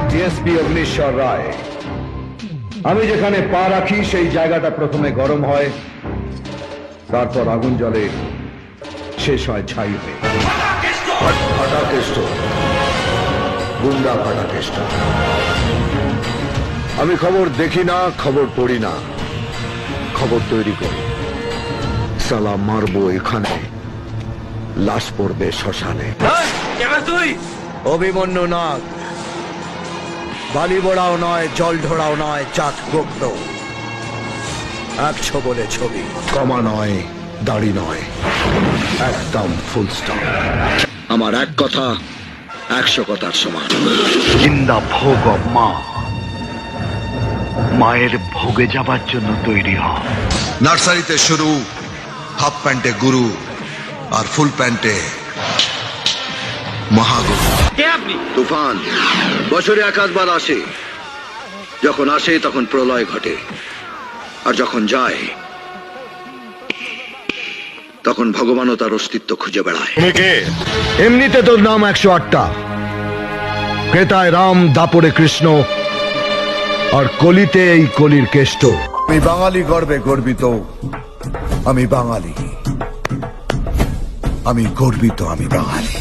DSP Agnishwar রায়, আমি যেখানে পা রাখি সেই জায়গাটা প্রথমে গরম হয়, তারপর আগুন জ্বলে, শেষ হয় ছাই হয়ে। ফাটা কেষ্ট, গুন্ডা ফাটা কেষ্ট। আমি খবর দেখি না, খবর পড়ি না, খবর তৈরি করি। সালা মারবো এখানে, লাশ পড়বে শ্মশানে। অভিমন্যু নাগ, বালি বোড়াও নয়, জল ঢোড়াও নয়, চাঁদ গোপ্ত। এক ছবলে ছবি, কমা নয়, দাড়ি নয়, একদম ফুল স্টপ। আমার এক কথা 100 কথার সমান। জিন্দা ভোগ মা, মায়ের ভোগে যাবার জন্য তৈরি হ। নার্সারিতে শুরু, হাফ প্যান্টে গুরু, আর ফুল প্যান্টে মহাগুরু। তুফান বছরে 1 বার আসে, যখন আসে তখন প্রলয় ঘটে, আর যখন যায় তখন ভগবানও তার অস্তিত্ব খুঁজে বেড়ায়। এমনিতে তোর নাম 108টা, ক্রেতায় রাম, দাপরে কৃষ্ণ, আর কলিতে এই কলির কেষ্ট। আমি বাঙালি গর্বে গর্বিত, আমি বাঙালি, আমি গর্বিত, আমি বাঙালি।